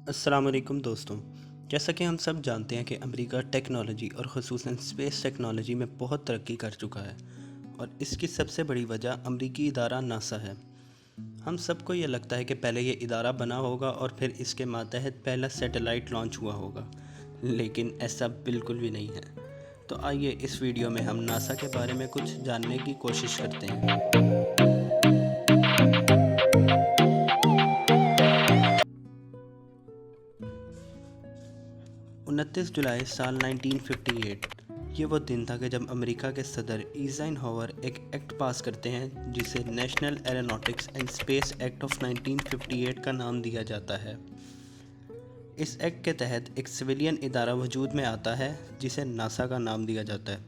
अस्सलाम वालेकुम दोस्तों। जैसा कि हम सब जानते हैं कि अमेरिका टेक्नोलॉजी और ख़ुसूसन स्पेस टेक्नोलॉजी में बहुत तरक्की कर चुका है और इसकी सबसे बड़ी वजह अमेरिकी इदारा नासा है। हम सबको ये लगता है कि पहले ये इदारा बना होगा और फिर इसके मातहत पहला सैटेलाइट लॉन्च हुआ होगा, लेकिन ऐसा बिल्कुल भी नहीं है। तो आइए इस वीडियो में हम नासा के बारे में कुछ जानने की कोशिश करते हैं। 29 जुलाई साल 1958 ये वो दिन था कि जब अमेरिका के सदर eisenhower एक एक्ट पास करते हैं जिसे national aeronautics and space act of 1958 का नाम दिया जाता है। इस एक्ट के तहत एक सिविलियन इदारा वजूद में आता है जिसे नासा का नाम दिया जाता है।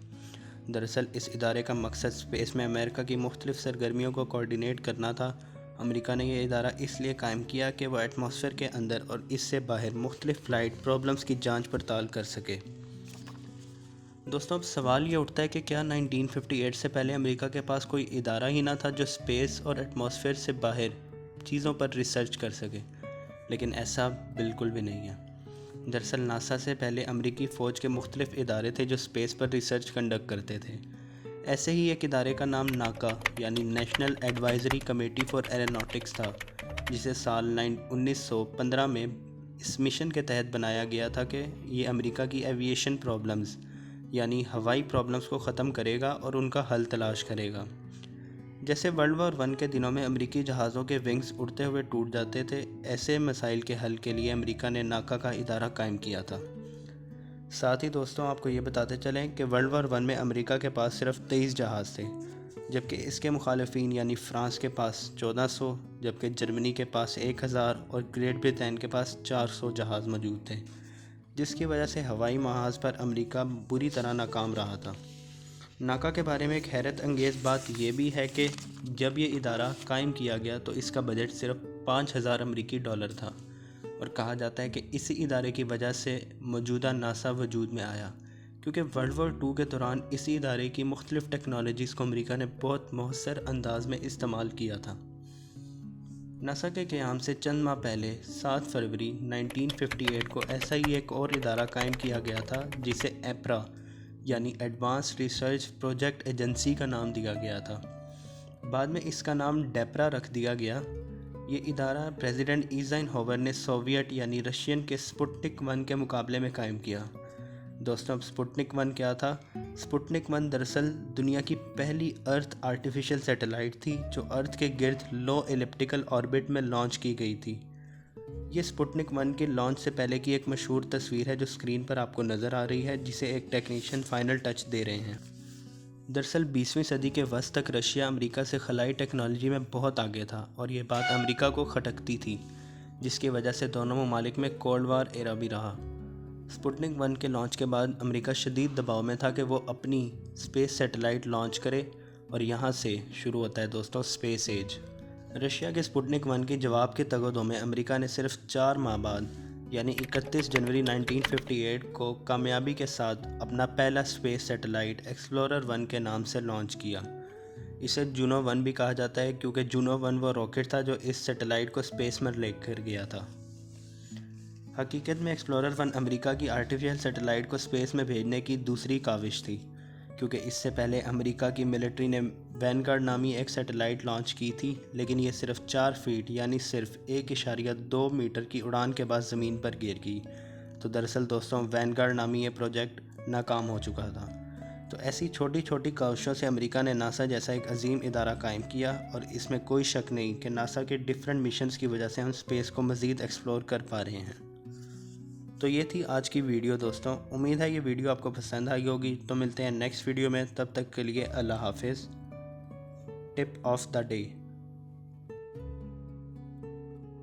दरअसल इस इदारे का मकसद स्पेस में अमेरिका की मुख्तलिफ सरगर्मियों को कोऑर्डिनेट करना था। अमेरिका ने यह इदारा इसलिए कायम किया कि वह एटमॉस्फेयर के अंदर और इससे बाहर मुख्तलिफ फ़्लाइट प्रॉब्लम्स की जांच पड़ताल कर सके। दोस्तों, अब सवाल ये उठता है कि क्या 1958 से पहले अमेरिका के पास कोई इदारा ही ना था जो स्पेस और एटमॉस्फेयर से बाहर चीज़ों पर रिसर्च कर सके? लेकिन ऐसा बिल्कुल भी नहीं है। दरअसल नासा से पहले अमेरिकी फ़ौज के मुख्तलिफ इदारे थे जो स्पेस पर रिसर्च कंडक्ट करते थे। ऐसे ही एक इदारे का नाम नाका यानी national advisory committee for aeronautics था, जिसे साल 1915 में इस मिशन के तहत बनाया गया था कि ये अमेरिका की एविएशन प्रॉब्लम्स यानी हवाई प्रॉब्लम्स को ख़त्म करेगा और उनका हल तलाश करेगा। जैसे वर्ल्ड वॉर 1 के दिनों में अमेरिकी जहाज़ों के विंग्स उड़ते हुए टूट जाते थे, ऐसे मसाइल के हल के लिए अमेरिका ने नाका का इदारा कायम किया था। साथ ही दोस्तों, आपको ये बताते चलें कि वर्ल्ड वॉर 1 में अमेरिका के पास सिर्फ 23 जहाज़ थे, जबकि इसके मुखालिफिन यानी फ़्रांस के पास 1400, जबकि जर्मनी के पास 1000 और ग्रेट ब्रिटेन के पास 400 जहाज़ मौजूद थे, जिसकी वजह से हवाई महाज पर अमेरिका बुरी तरह नाकाम रहा था। नाका के बारे में एक हैरत अंगेज़ बात यह भी है कि जब ये इदारा कायम किया गया तो इसका बजट सिर्फ 5000 अमेरिकी डॉलर था और कहा जाता है कि इसी इदारे की वजह से मौजूदा नासा वजूद में आया, क्योंकि वर्ल्ड वॉर 2 के दौरान इसी इदारे की मुख्तलिफ टेक्नोलॉजीज़ को अमेरिका ने बहुत मौसर अंदाज में इस्तेमाल किया था। नासा के क़याम से चंद माह पहले 7 फरवरी 1958 को ऐसा ही एक और इदारा कायम किया गया था जिसे एप्रा यानी एडवांस रिसर्च प्रोजेक्ट एजेंसी का नाम दिया गया था। बाद में इसका नाम डेपरा रख दिया गया। ये इदारा प्रेसिडेंट eisenhower ने सोवियत यानी रशियन के स्पुतनिक 1 के मुकाबले में कायम किया। दोस्तों, अब स्पुतनिक 1 क्या था? स्पुतनिक 1 दरअसल दुनिया की पहली अर्थ आर्टिफिशियल सैटेलाइट थी जो अर्थ के गिर्द लो एलिप्टिकल ऑर्बिट में लॉन्च की गई थी। ये स्पुतनिक 1 के लॉन्च से पहले की एक मशहूर तस्वीर है जो स्क्रीन पर आपको नज़र आ रही है, जिसे एक टेक्नीशियन फाइनल टच दे रहे हैं। दरअसल 20वीं सदी के वस्त तक रशिया अमेरिका से खलाई टेक्नोलॉजी में बहुत आगे था और ये बात अमेरिका को खटकती थी, जिसकी वजह से दोनों ममालिक में कोल्ड वार एरा भी रहा। स्पुतनिक 1 के लॉन्च के बाद अमेरिका शदीद दबाव में था कि वो अपनी स्पेस सैटेलाइट लॉन्च करे और यहाँ से शुरू होता है दोस्तों स्पेस एज। रशिया के स्पुतनिक 1 के जवाब के तगदों में अमेरिका ने सिर्फ 4 माह बाद यानी 31 जनवरी 1958 को कामयाबी के साथ अपना पहला स्पेस सैटेलाइट एक्सप्लोरर 1 के नाम से लॉन्च किया। इसे जूनो 1 भी कहा जाता है क्योंकि जूनो 1 वो रॉकेट था जो इस सैटेलाइट को स्पेस में लेकर गया था। हकीकत में एक्सप्लोरर 1 अमेरिका की आर्टिफिशियल सैटेलाइट को स्पेस में भेजने की दूसरी काविश थी, क्योंकि इससे पहले अमेरिका की मिलिट्री ने वैनगार्ड नामी एक सैटेलाइट लॉन्च की थी, लेकिन ये सिर्फ 4 फीट यानी सिर्फ 1.2 मीटर की उड़ान के बाद ज़मीन पर गिर गई। तो दरअसल दोस्तों, वैनगार्ड नामी ये प्रोजेक्ट नाकाम हो चुका था। तो ऐसी छोटी छोटी काविशों से अमेरिका ने नासा जैसा एक अजीम इदारा कायम किया और इसमें कोई शक नहीं कि नासा के डिफरेंट मिशंस की वजह से हम स्पेस को मज़ीद एक्सप्लोर कर पा रहे हैं। तो ये थी आज की वीडियो दोस्तों। उम्मीद है ये वीडियो आपको पसंद आई होगी। तो मिलते हैं नेक्स्ट वीडियो में, तब तक के लिए अल्लाह हाफिज़। Tip of the day.